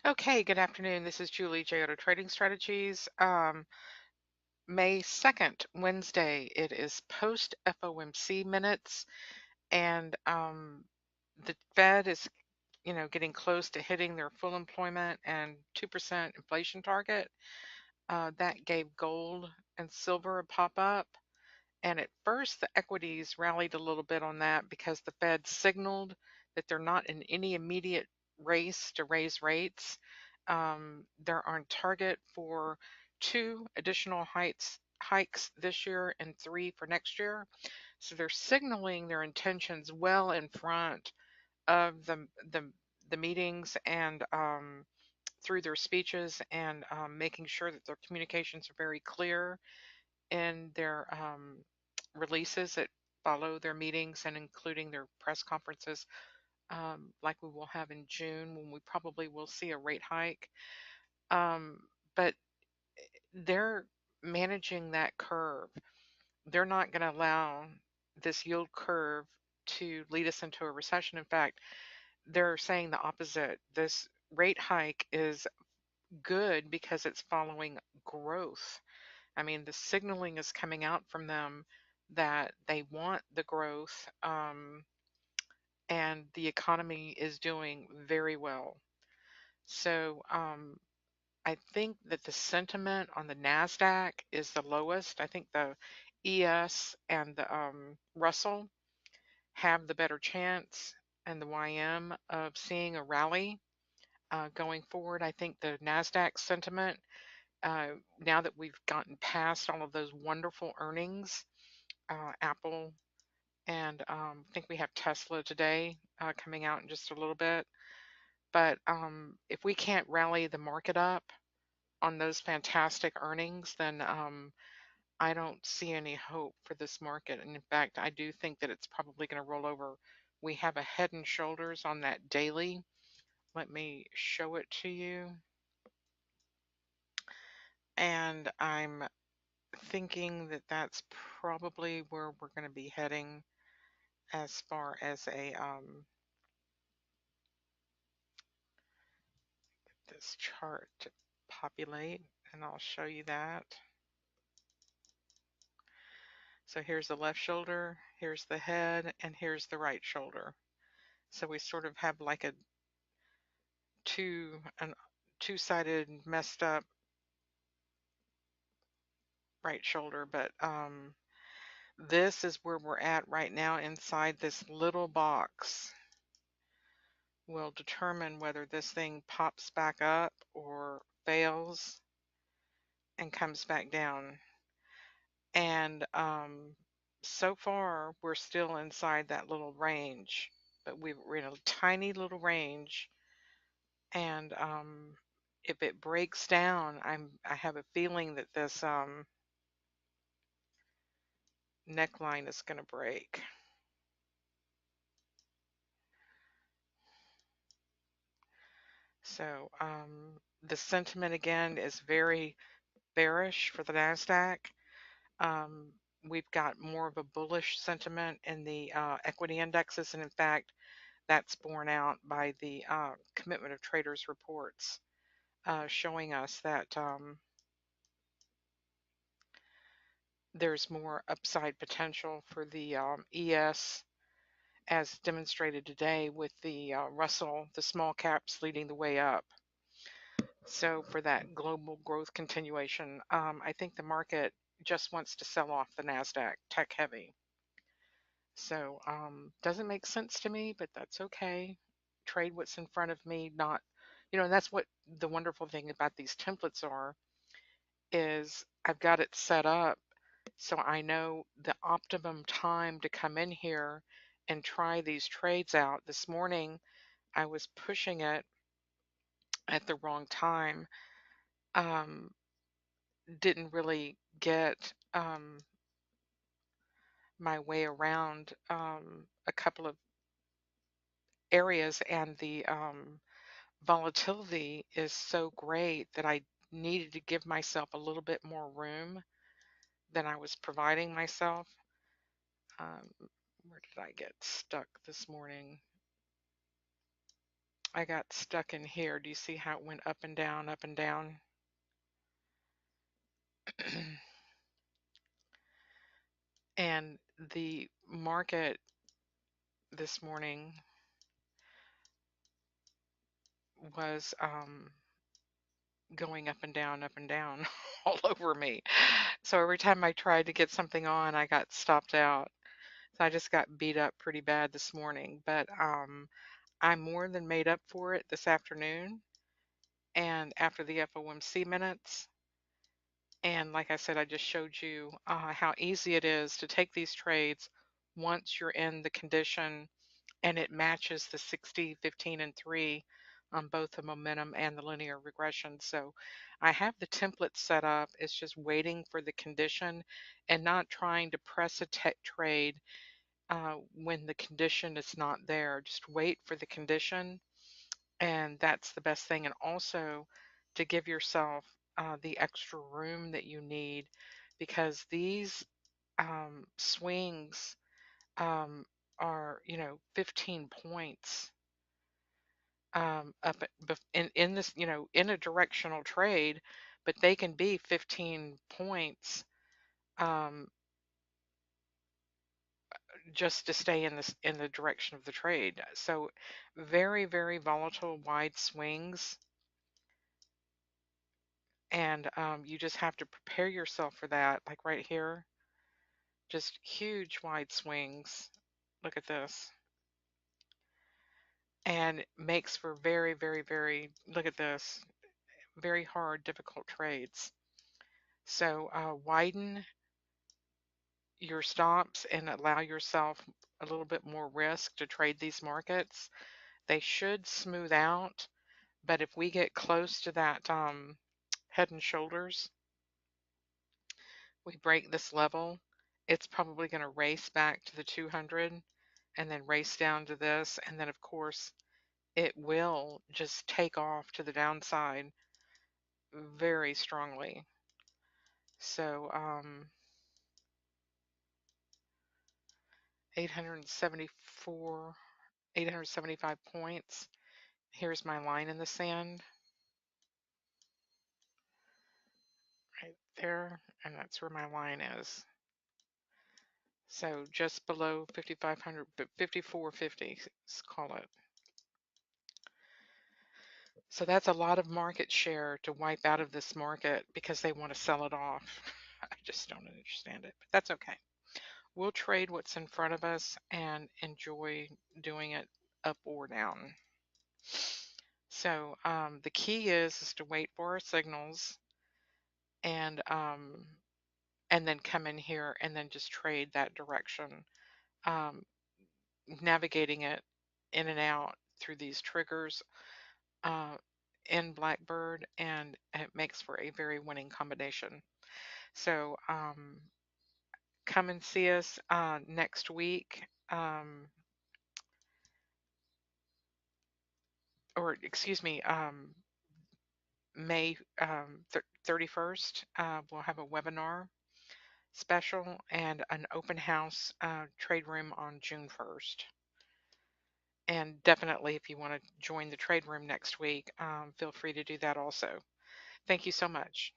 Okay, good afternoon. This is Julie, J Trading Strategies. May 2nd, Wednesday. It is post FOMC minutes, and the Fed is, getting close to hitting their full employment and 2% inflation target. That gave gold and silver a pop up. And at first, the equities rallied a little bit on that because the Fed signaled that they're not in any immediate race to raise rates. They're on target for two additional hikes this year and three for next year. So they're signaling their intentions well in front of the meetings and through their speeches and making sure that their communications are very clear in their releases that follow their meetings and including their press conferences, like we will have in June when we probably will see a rate hike. But they're managing that curve. They're not going to allow this yield curve to lead us into a recession. In fact, they're saying the opposite. This rate hike is good because it's following growth. I mean, the signaling is coming out from them that they want the growth, and the economy is doing very well. So I think that the sentiment on the Nasdaq is the lowest. I think the ES and the Russell have the better chance, and the YM of seeing a rally going forward. I think the Nasdaq sentiment, now that we've gotten past all of those wonderful earnings, Apple, and I think we have Tesla today coming out in just a little bit. But if we can't rally the market up on those fantastic earnings, then I don't see any hope for this market. And in fact, I do think that it's probably going to roll over. We have a head and shoulders on that daily. Let me show it to you. And I'm thinking that that's probably where we're going to be heading as far as this chart to populate, and I'll show you that. So here's the left shoulder, here's the head, and here's the right shoulder. So we sort of have like a two-sided messed up right shoulder, but this is where we're at right now inside this little box. Will determine whether this thing pops back up or fails and comes back down. And so far, we're still inside that little range, but we're in a tiny little range. And if it breaks down, I have a feeling that this neckline is going to break. So the sentiment again is very bearish for the Nasdaq. We've got more of a bullish sentiment in the equity indexes, and in fact, that's borne out by the commitment of traders reports, showing us that there's more upside potential for the ES, as demonstrated today with the Russell, the small caps leading the way up. So for that global growth continuation, I think the market just wants to sell off the Nasdaq, tech heavy. So doesn't make sense to me, but that's okay. Trade what's in front of me, not, and that's what the wonderful thing about these templates are, is I've got it set up so I know the optimum time to come in here and try these trades out. This morning, I was pushing it at the wrong time. Didn't really get my way around a couple of areas, and the volatility is so great that I needed to give myself a little bit more room than I was providing myself. Where did I get stuck this morning? I got stuck in here. Do you see how it went up and down, up and down? And the market this morning was going up and down all over me. So every time I tried to get something on, I got stopped out. So I just got beat up pretty bad this morning. But I more than made up for it this afternoon and after the FOMC minutes. And like I said, I just showed you how easy it is to take these trades once you're in the condition and it matches the 60, 15, and 3 on both the momentum and the linear regression. So I have the template set up. It's just waiting for the condition and not trying to press a trade when the condition is not there. Just wait for the condition, and that's the best thing. And also to give yourself the extra room that you need, because these swings um, are 15 points up in this in a directional trade, but they can be 15 points um, just to stay in this in the direction of the trade. So very, very volatile, wide swings, and you just have to prepare yourself for that. Like right here, just huge wide swings. Look at this. And makes for very, very, very, look at this, very hard, difficult trades. So widen your stops and allow yourself a little bit more risk to trade these markets. They should smooth out, but if we get close to that head and shoulders, we break this level, it's probably going to race back to the 200 and then race down to this. And then, of course, it will just take off to the downside very strongly. So 874, 875 points. Here's my line in the sand right there, and that's where my line is. So just below 5,500, but 5450, let's call it. So that's a lot of market share to wipe out of this market because they want to sell it off. I just don't understand it, but that's okay. We'll trade what's in front of us and enjoy doing it up or down. So the key is to wait for our signals and then come in here and then just trade that direction, um, navigating it in and out through these triggers in Blackbird, and it makes for a very winning combination. So come and see us next week, or excuse me, May 31st. We'll have a webinar special and an open house trade room on June 1st. And definitely, if you want to join the trade room next week, feel free to do that also. Thank you so much.